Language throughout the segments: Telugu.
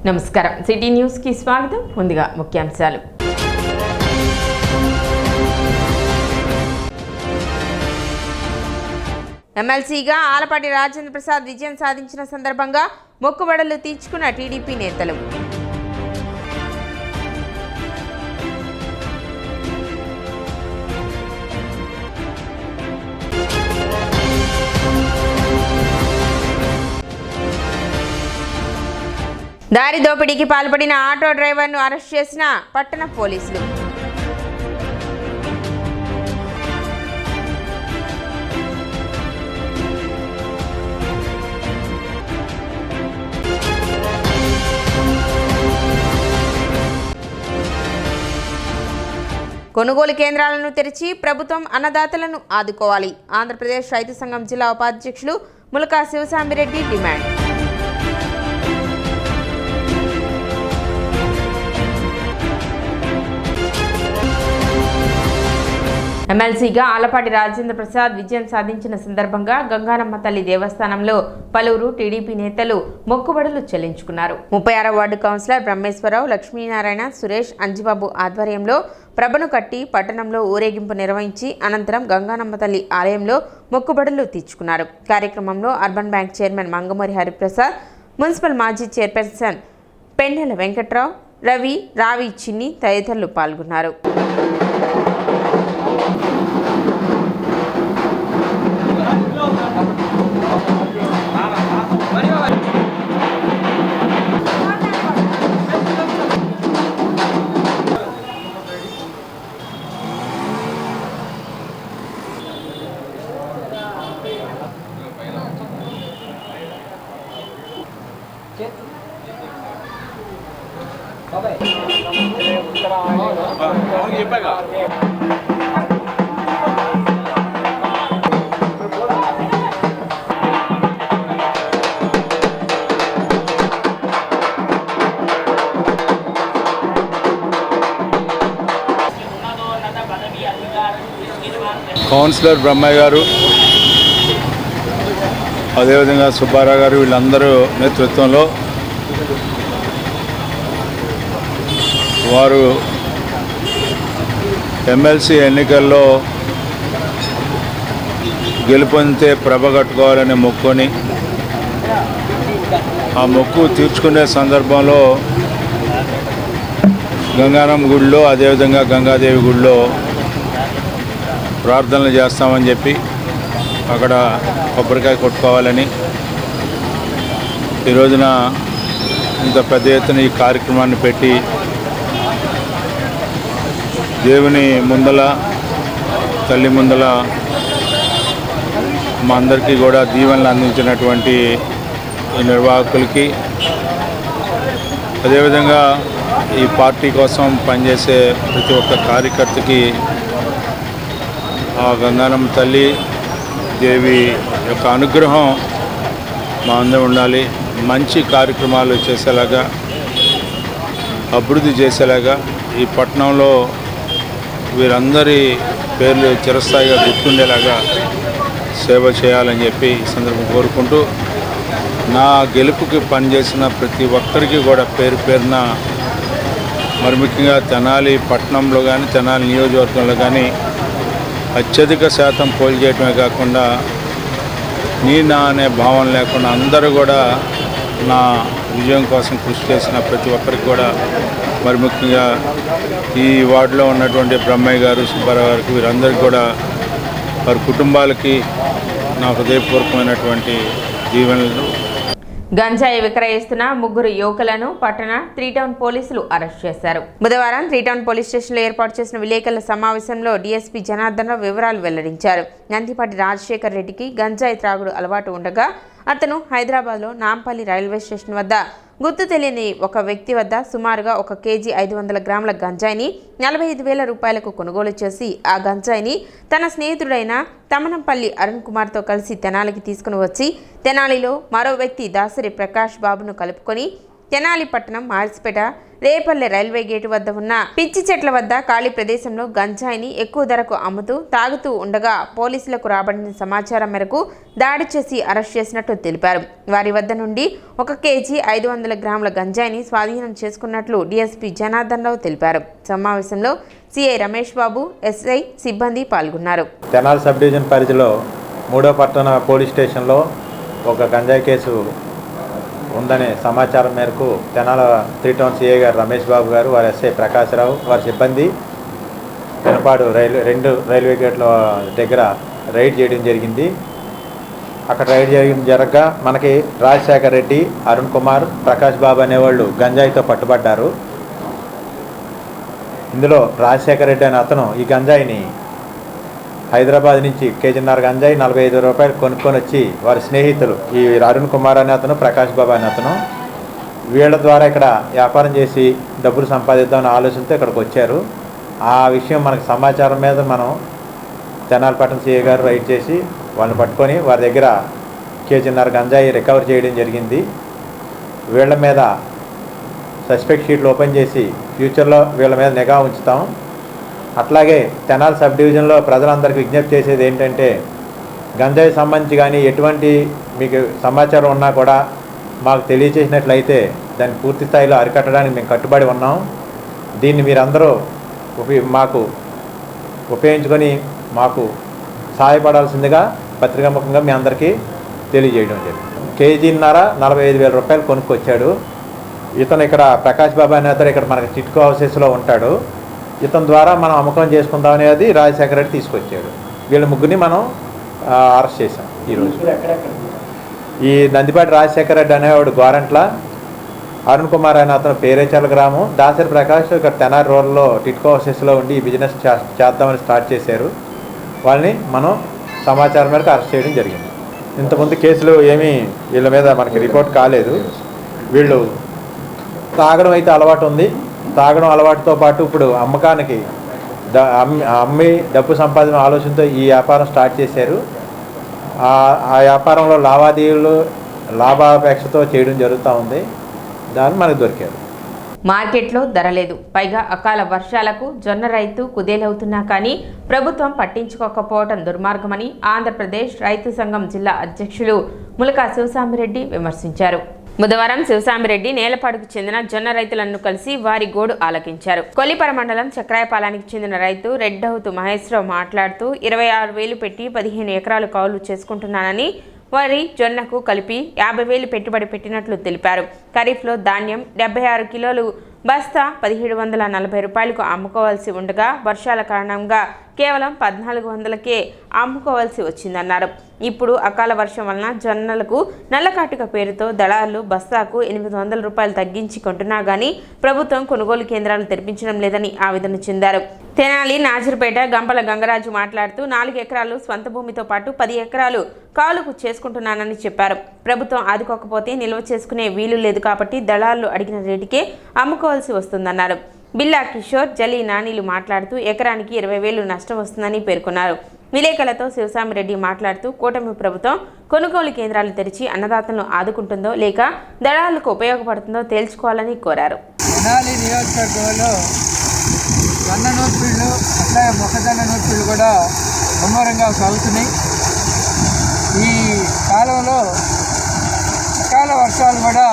నమస్కారం సిటీ న్యూస్ కి స్వాగతం. ముందుగా ముఖ్యాంశాలు. ఎమ్మెల్సీగా ఆలపాటి రాజేంద్ర ప్రసాద్ విజయం సాధించిన సందర్భంగా మొక్కుబడులు తీర్చుకున్న టీడీపీ నేతలు. దారి దోపిడీకి పాల్పడిన ఆటో డ్రైవర్ను అరెస్ట్ చేసిన పట్టణ పోలీసులు. కొనుగోలు కేంద్రాలను తెరిచి ప్రభుత్వం అన్నదాతలను ఆదుకోవాలి. ఆంధ్రప్రదేశ్ రైతు సంఘం జిల్లా ఉపాధ్యక్షులు ములకా శివసాంబిరెడ్డి డిమాండ్. ఎమ్మెల్సీగా ఆలపాటి రాజేంద్ర ప్రసాద్ విజయం సాధించిన సందర్భంగా గంగానమ్మ తల్లి దేవస్థానంలో పలువురు టీడీపీ నేతలు మొక్కుబడులు చెల్లించుకున్నారు. 36వ వార్డు కౌన్సిలర్ బ్రహ్మేశ్వరరావు, లక్ష్మీనారాయణ, సురేష్, అంజిబాబు ఆధ్వర్యంలో ప్రభను కట్టి పట్టణంలో ఊరేగింపు నిర్వహించి అనంతరం గంగానమ్మ తల్లి ఆలయంలో మొక్కుబడులు తీర్చుకున్నారు. కార్యక్రమంలో urban bank chairman Mangamuri Hariprasad, municipal మాజీ చైర్పర్సన్ పెన్నెల వెంకట్రావు, రవి, రావి చిన్ని తదితరులు పాల్గొన్నారు. కౌన్సిలర్ బ్రహ్మయ్య గారు, అదేవిధంగా సుబ్బారావు గారు, వీళ్ళందరూ నేతృత్వంలో వారు ఎమ్మెల్సీ ఎన్నికల్లో గెలుపొందితే ప్రభ కట్టుకోవాలని మొక్కుని ఆ మొక్కు తీర్చుకునే సందర్భంలో గంగానమ్మ గుడిలో, అదేవిధంగా గంగాదేవి గుడిలో ప్రార్థనలు చేస్తామని చెప్పి అక్కడ కొబ్బరికాయ కొట్టుకోవాలని ఈ రోజున ఇంత పెద్ద ఎత్తున ఈ కార్యక్రమాన్ని పెట్టి దేవుని ముందల, తల్లి ముందల మా అందరికీ కూడా దీవెనలు అందించినటువంటి ఈ నిర్వాహకులకి, అదేవిధంగా ఈ పార్టీ కోసం పనిచేసే ప్రతి ఒక్క కార్యకర్తకి ఆ గంగానమ్మ తల్లి దేవి యొక్క అనుగ్రహం మా అందరూ ఉండాలి. మంచి కార్యక్రమాలు చేసేలాగా, అభివృద్ధి చేసేలాగా, ఈ పట్టణంలో వీరందరి పేర్లు చిరస్థాయిగా గుర్తుండేలాగా సేవ చేయాలని చెప్పి ఈ సందర్భం కోరుకుంటూ, నా గెలుపుకి పనిచేసిన ప్రతి ఒక్కరికి కూడా పేరు పేరున, మరి ముఖ్యంగా తెనాలి పట్టణంలో కానీ తెనాలి నియోజకవర్గంలో కానీ అత్యధిక శాతం పోల్ చేయటమే కాకుండా నీ నా అనే భావన లేకుండా అందరూ కూడా నా విజయం కోసం కృషి చేసిన ప్రతి ఒక్కరికి కూడా, మరి ముఖ్యంగా ఈ వార్డులో ఉన్నటువంటి బ్రహ్మయ్య గారు, సుబ్బారావు గారికి, వీరందరికీ కూడా వారి కుటుంబాలకి నా హృదయపూర్వకమైనటువంటి దీవెనలు. గంజాయి విక్రయిస్తున్న 3 యువకులను పట్టణ 3 టౌన్ పోలీసులు అరెస్ట్ చేశారు. బుధవారం 3 టౌన్ పోలీస్ స్టేషన్లో ఏర్పాటు చేసిన విలేకరుల సమావేశంలో డీఎస్పీ జనార్దన్ రావు వివరాలు వెల్లడించారు. నందిపాటి రాజశేఖర్ రెడ్డికి గంజాయి త్రాగుడు అలవాటు ఉండగా అతను హైదరాబాద్లో నాంపల్లి రైల్వే స్టేషన్ వద్ద గుర్తు తెలియని ఒక వ్యక్తి వద్ద సుమారుగా 1 కేజీ 500 గ్రాముల గంజాయిని 45,000 రూపాయలకు కొనుగోలు చేసి ఆ గంజాయిని తన స్నేహితుడైన తమనంపల్లి అరుణ్ కుమార్తో కలిసి తెనాలికి తీసుకుని వచ్చి తెనాలిలో మరో వ్యక్తి దాసరి ప్రకాష్ బాబును కలుపుకొని తెనాలి పట్టణం మార్చిపేట రేపల్లె రైల్వే గేటు వద్ద ఉన్న పిచ్చి చెట్ల వద్ద ఖాళీ ప్రదేశంలో గంజాయిని ఎక్కువ ధరకు అమ్ముతూ తాగుతూ ఉండగా పోలీసులకు రాబడిన సమాచారం మేరకు దాడి చేసి అరెస్ట్ చేసినట్టు తెలిపారు. వారి వద్ద నుండి 1 కేజీ 500 గ్రాముల గంజాయిని స్వాధీనం చేసుకున్నట్లు డీఎస్పీ జనార్దన్ రావు తెలిపారు. సమావేశంలో సిఐ రమేష్ బాబు, ఎస్ఐ సిబ్బంది పాల్గొన్నారు. తెనాలి సబ్ డివిజన్ పరిధిలో 3వ పట్టణ పోలీస్ స్టేషన్లో ఒక గంజాయి కేసు ఉందనే సమాచారం మేరకు తెనాల 3 టౌన్ సిఐ గారు రమేష్ బాబు గారు, వారి ఎస్ఐ ప్రకాశ్రావు, వారి సిబ్బంది పెనపాడు రైల్వే గేట్ల దగ్గర రైడ్ చేయడం జరిగింది. అక్కడ రైడ్ జరగగా మనకి రాజశేఖర్ రెడ్డి, అరుణ్ కుమార్, ప్రకాష్ బాబు అనేవాళ్ళు గంజాయితో పట్టుబడ్డారు. ఇందులో రాజశేఖర్ రెడ్డి అనే అతను ఈ గంజాయిని హైదరాబాద్ నుంచి కేజీన్నర గంజాయి 45 రూపాయలు కొనుక్కొని వచ్చి వారి స్నేహితులు ఈ అరుణ్ కుమార్ అనే అతను, ప్రకాష్ బాబు అనే అతను వీళ్ళ ద్వారా ఇక్కడ వ్యాపారం చేసి డబ్బులు సంపాదిద్దామనే ఆలోచనతో ఇక్కడికి వచ్చారు. ఆ విషయం మనకు సమాచారం మీద మనం తెనాలి పట్టణ సిఐ గారు రైడ్ చేసి వాళ్ళని పట్టుకొని వారి దగ్గర కేజీన్నర గంజాయి రికవర్ చేయడం జరిగింది. వీళ్ళ మీద సస్పెక్ట్ షీట్లు ఓపెన్ చేసి ఫ్యూచర్లో వీళ్ళ మీద నిఘా ఉంచుతాం. అట్లాగే తెనాలి సబ్ డివిజన్లో ప్రజలందరికీ విజ్ఞప్తి చేసేది ఏంటంటే, గంజాయి సంబంధించి కానీ ఎటువంటి మీకు సమాచారం ఉన్నా కూడా మాకు తెలియచేసినట్లయితే దాన్ని పూర్తి స్థాయిలో అరికట్టడానికి మేము కట్టుబడి ఉన్నాం. దీన్ని మీరందరూ మాకు ఉపయోగించుకొని మాకు సహాయపడాల్సిందిగా పత్రికాముఖంగా మీ అందరికీ తెలియజేయడం జరిగింది. కేజీన్నర 45,000 రూపాయలు కొనుక్కొచ్చాడు. ఇతను ఇక్కడ ప్రకాష్ బాబు అనే అతను ఇక్కడ మనకి చిట్కో హౌసెస్లో ఉంటాడు. ఇతని ద్వారా మనం అమ్మకం చేసుకుందాం అనేది రాజశేఖర రెడ్డి తీసుకొచ్చాడు. వీళ్ళ ముగ్గురిని మనం అరెస్ట్ చేశాం ఈరోజు. ఈ నందిపాటి రాజశేఖర రెడ్డి అనేవాడు గోరంట్ల, అరుణ్ కుమార్ అనే అతను పేరేచర్ల గ్రామం, దాసరి ప్రకాష్ ఇక్కడ తెనాలి రోడ్లో టిట్కో హౌసెస్లో ఉండి ఈ బిజినెస్ చేద్దామని స్టార్ట్ చేశారు. వాళ్ళని మనం సమాచారం మేరకు అరెస్ట్ చేయడం జరిగింది. ఇంతకుముందు కేసులు ఏమీ వీళ్ళ మీద మనకి రిపోర్ట్ కాలేదు. వీళ్ళు తాగడం అయితే అలవాటు ఉంది. తాగడం అలవాటుతో పాటు ఇప్పుడు అమ్మకానికి అమ్మి డబ్బు సంపాదన ఆలోచనతో ఈ వ్యాపారం స్టార్ట్ చేశారు. ఆ వ్యాపారంలో లావాదేవీలు లాభాపేక్షతో చేయడం జరుగుతూ ఉంది. దాన్ని మనకు దొరికారు. మార్కెట్లో ధర లేదు, పైగా అకాల వర్షాలకు జొన్న రైతు కుదేలవుతున్నా కానీ ప్రభుత్వం పట్టించుకోకపోవడం దుర్మార్గమని ఆంధ్రప్రదేశ్ రైతు సంఘం జిల్లా అధ్యక్షులు ములకా శివసామిరెడ్డి విమర్శించారు. బుధవారం శివసామిరెడ్డి నేలపాడుకు చెందిన జొన్న రైతులను కలిసి వారి గోడు ఆలకించారు. కొల్లిపర మండలం చక్రాయపాలానికి చెందిన రైతు రెడ్డవుతు మహేశ్వరరావు మాట్లాడుతూ 26,000 పెట్టి 15 ఎకరాలు కౌలు చేసుకుంటున్నానని, వరి జొన్నకు కలిపి 50,000 పెట్టుబడి పెట్టినట్లు తెలిపారు. ఖరీఫ్లో ధాన్యం 76 కిలోలు బస్తా 1,740 రూపాయలకు అమ్ముకోవాల్సి ఉండగా వర్షాల కారణంగా కేవలం 1,400కే అమ్ముకోవాల్సి వచ్చిందన్నారు. ఇప్పుడు అకాల వర్షం వలన జొన్నలకు నల్లకాటుక పేరుతో దళారులు బస్తాకు 800 రూపాయలు తగ్గించి కొంటున్నా గానీ ప్రభుత్వం కొనుగోలు కేంద్రాలు తెరిపించడం లేదని ఆవేదన చెందారు. తెనాలి నాజర్పేట గంపల గంగరాజు మాట్లాడుతూ 4 ఎకరాలు స్వంత భూమితో పాటు 10 ఎకరాలు కాలుకు చేసుకుంటున్నానని చెప్పారు. ప్రభుత్వం ఆదుకోకపోతే నిల్వ చేసుకునే వీలు లేదు కాబట్టి దళారులు అడిగిన రేటుకే అమ్ముకోవాల్సి వస్తుందన్నారు. బిల్లా కిషోర్, జలీ నానీలు మాట్లాడుతూ ఎకరానికి 20,000 నష్టం వస్తుందని పేర్కొన్నారు. విలేకరులతో శివసామిరెడ్డి మాట్లాడుతూ కూటమి ప్రభుత్వం కొనుగోలు కేంద్రాలు తెరిచి అన్నదాతలను ఆదుకుంటుందో లేక దళారులకు ఉపయోగపడుతుందో తేల్చుకోవాలని కోరారు. తెనాలి నియోజకవర్గంలో జొన్న నూర్పిళ్ళు అట్లాగే మొక్కజొన్న నూర్పిళ్ళు కూడా ముమ్మరంగా సాగుతున్నాయి. ఈ కాలంలో అకాల వర్షాలు కూడా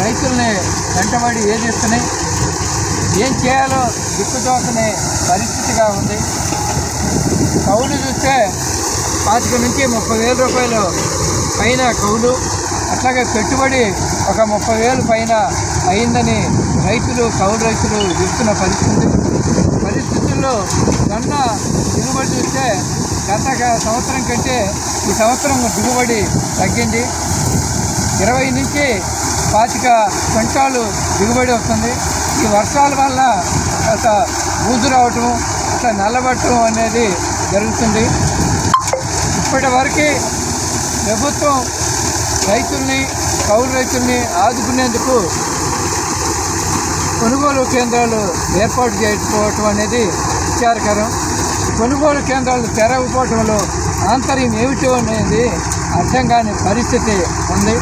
రైతుల్ని వెంటబడి వేధిస్తున్నాయి. ఏం చేయాలో దిక్కుతోచని పరిస్థితిగా ఉంది. కౌలు చూస్తే 25,000 నుంచి 30,000 రూపాయలు పైన కౌలు, అట్లాగే పెట్టుబడి ఒక 30,000 పైన అయిందని కౌలు రైతులు చెప్తున్న పరిస్థితుల్లో జొన్న దిగుబడి చూస్తే గత సంవత్సరం కంటే ఈ సంవత్సరం దిగుబడి తగ్గింది. 20 నుంచి 25 క్వింటాలు దిగుబడి వస్తుంది. ఈ వర్షాల వల్ల కాస్త బూజు రావటం, అట్లా నల్లబట్టడం అనేది జరుగుతుంది. ఇప్పటి వరకు ప్రభుత్వం రైతుల్ని, కౌలు రైతుల్ని ఆదుకునేందుకు కొనుగోలు కేంద్రాలు ఏర్పాటు చేయకపోవటం అనేది విచారకరం. కొనుగోలు కేంద్రాలు తెరవకపోవటంలో ఆంతర్యం ఏమిటో అనేది అర్థం కాని పరిస్థితి ఉంది.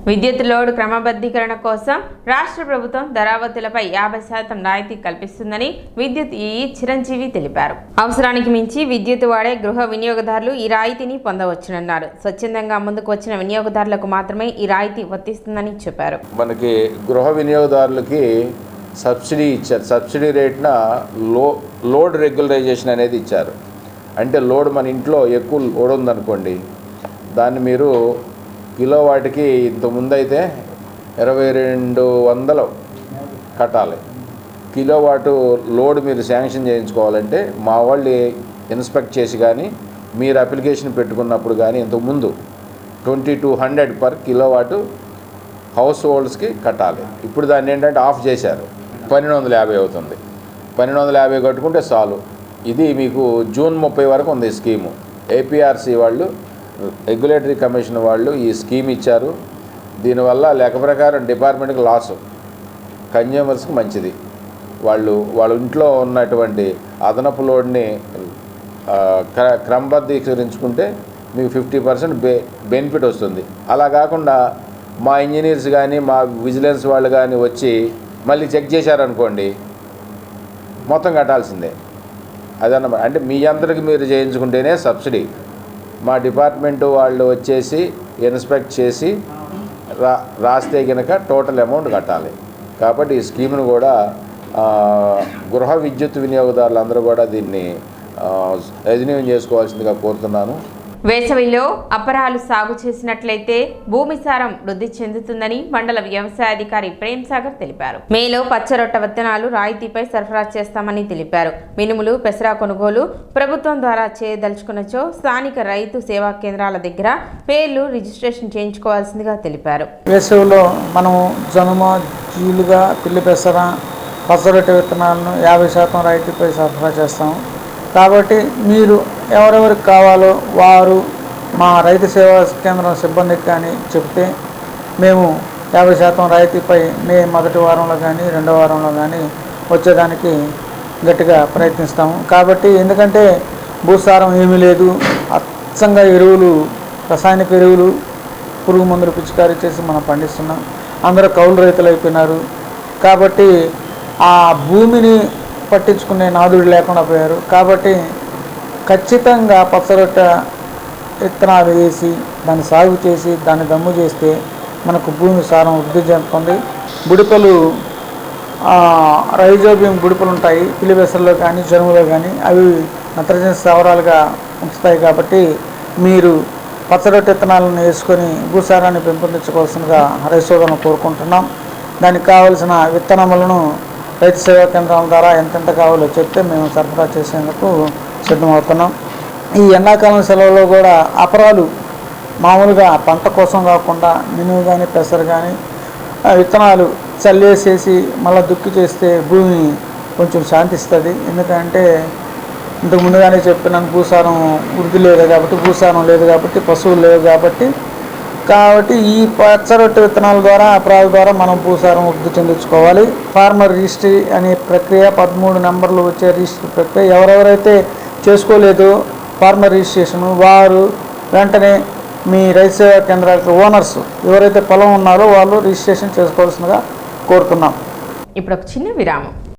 విద్యుత్ లోడ్ క్రమబద్ధీకరణ కోసం రాష్ట్ర ప్రభుత్వం ధరావతులపై 50% రాయితీ కల్పిస్తుందని విద్యుత్ ఈఈ చిరంజీవి తెలిపారు. అవసరానికి మించి విద్యుత్ వాడే గృహ వినియోగదారులు ఈ రాయితీని పొందవచ్చునన్నారు. స్వచ్ఛందంగా ముందుకు వచ్చిన వినియోగదారులకు మాత్రమే ఈ రాయితీ వర్తిస్తుందని చెప్పారు. మనకి గృహ వినియోగదారులకి సబ్సిడీ ఇచ్చారు. సబ్సిడీ రేట్న లోడ్ రెగ్యులరైజేషన్ అనేది ఇచ్చారు. అంటే లోడ్ మన ఇంట్లో ఎక్కువ లోడ్ ఉందనుకోండి, దాన్ని మీరు కిలోవాట్కి ఇంతకుముందు అయితే 2200 కట్టాలి. కిలోవాటు లోడ్ మీరు శాంక్షన్ చేయించుకోవాలంటే మా వాళ్ళు ఇన్స్పెక్ట్ చేసి కానీ మీరు అప్లికేషన్ పెట్టుకున్నప్పుడు కానీ ఇంతకుముందు 2200 పర్ కిలోవాటు హౌస్ హోల్డ్స్కి కట్టాలి. ఇప్పుడు దాన్ని ఏంటంటే ఆఫ్ చేశారు, 1250 అవుతుంది. 1250 కట్టుకుంటే చాలు. ఇది మీకు జూన్ 30 వరకు ఉంది ఈ స్కీము. ఏపీఆర్సీ వాళ్ళు, రెగ్యులేటరీ కమిషన్ వాళ్ళు ఈ స్కీమ్ ఇచ్చారు. దీనివల్ల లెక్క ప్రకారం డిపార్ట్మెంట్కి లాసు, కన్జ్యూమర్స్కి మంచిది. వాళ్ళ ఇంట్లో ఉన్నటువంటి అదనపు లోడ్ని క్రమబద్ధీకరించుకుంటే మీకు 50% బెనిఫిట్ వస్తుంది. అలా కాకుండా మా ఇంజనీర్స్ కానీ మా విజిలెన్స్ వాళ్ళు కానీ వచ్చి మళ్ళీ చెక్ చేశారనుకోండి, మొత్తం కట్టాల్సిందే. అదన్నమాట. అంటే మీ అందరికి మీరు చేయించుకుంటేనే సబ్సిడీ. మా డిపార్ట్మెంటు వాళ్ళు వచ్చేసి ఇన్స్పెక్ట్ చేసి రాస్తే కనుక టోటల్ అమౌంట్ కట్టాలి. కాబట్టి ఈ స్కీమ్ను కూడా గృహ విద్యుత్ వినియోగదారులందరూ కూడా దీన్ని సద్వినియోగం చేసుకోవాల్సిందిగా కోరుతున్నాను. వేసవిలో అపరాలు సాగు చేసినట్లయితే భూమి సారం వృద్ధి చెందుతుందని మండల వ్యవసాయాధికారి ప్రేమ్ సాగర్ తెలిపారు. మేలో పచ్చరొట్ట విత్తనాలు రాయితీపై సరఫరా చేస్తామని తెలిపారు. మినుములు, పెసర కొనుగోలు ప్రభుత్వం ద్వారా చేయదలుచుకున్నచో స్థానిక రైతు సేవా కేంద్రాల దగ్గర పేర్లు రిజిస్ట్రేషన్ చేయించుకోవాల్సిందిగా తెలిపారు. వేసవిలో మనం జనుమ, జీలుగా, పిల్లి పెసర, పచ్చరొట్ట విత్తనాలను 50% రాయితీపై సరఫరా చేస్తాము. కాబట్టి మీరు ఎవరెవరికి కావాలో వారు మా రైతు సేవా కేంద్రం సిబ్బందికి కానీ చెప్తే మేము 50% రాయితీపై మే మొదటి వారంలో కానీ రెండో వారంలో కానీ వచ్చేదానికి గట్టిగా ప్రయత్నిస్తాము. కాబట్టి ఎందుకంటే భూసారం ఏమీ లేదు, అచ్చంగా ఎరువులు, రసాయనిక ఎరువులు, పురుగు మందులు పిచికారీ చేసి మనం పండిస్తున్నాం. అందరూ కౌలు రైతులు అయిపోయినారు. కాబట్టి ఆ భూమిని పట్టించుకునే నాదుడు లేకుండా పోయారు. కాబట్టి ఖచ్చితంగా పచ్చరొట్ట విత్తనాలు వేసి దాన్ని సాగు చేసి దాన్ని దమ్ము చేస్తే మనకు భూమి సారం వృద్ధి చెందుతుంది. బుడిపలు, రైజోబియం బుడిపలు ఉంటాయి పిల్లిబెసల్లో కానీ జనుములో కానీ, అవి నత్రజని స్థావరాలుగా ఉంచుతాయి. కాబట్టి మీరు పచ్చరొట్ట విత్తనాలను వేసుకొని భూసారాన్ని పెంపొందించుకోవాల్సిందిగా రైతు సోదరులను కోరుకుంటున్నాం. దానికి కావలసిన విత్తనములను రైతు సేవా కేంద్రాల ద్వారా ఎంతెంత కావాలో చెప్తే మేము సరఫరా చేసేందుకు సిద్ధమవుతున్నాం. ఈ ఎండాకాలం సెలవులో కూడా అపరాలు మామూలుగా పంట కోసం కాకుండా మినుము కానీ పెసరు కానీ విత్తనాలు చల్లేసేసి మళ్ళీ దుక్కి చేస్తే భూమి కొంచెం శాంతిస్తుంది. ఎందుకంటే ఇంతకు ముందుగానే చెప్పినాను, భూసారం వృద్ధి లేదు కాబట్టి, భూసారం లేదు కాబట్టి, పశువులు లేవు కాబట్టి ఈ పచ్చరొట్ట విత్తనాల ద్వారా, అపరాల ద్వారా మనం భూసారం వృద్ధి చెందించుకోవాలి. ఫార్మర్ రిజిస్ట్రీ అనే ప్రక్రియ, 13 నెంబర్లు వచ్చే రిజిస్ట్రీ ప్రక్రియ ఎవరెవరైతే చేసుకోలేదో ఫార్మర్ రిజిస్ట్రేషన్, వారు వెంటనే మీ రైతు సేవా కేంద్రాలకు ఓనర్స్ ఎవరైతే పొలం ఉన్నారో వాళ్ళు రిజిస్ట్రేషన్ చేసుకోవాల్సిందిగా కోరుతున్నాం. ఇప్పుడు ఒక చిన్న విరామం.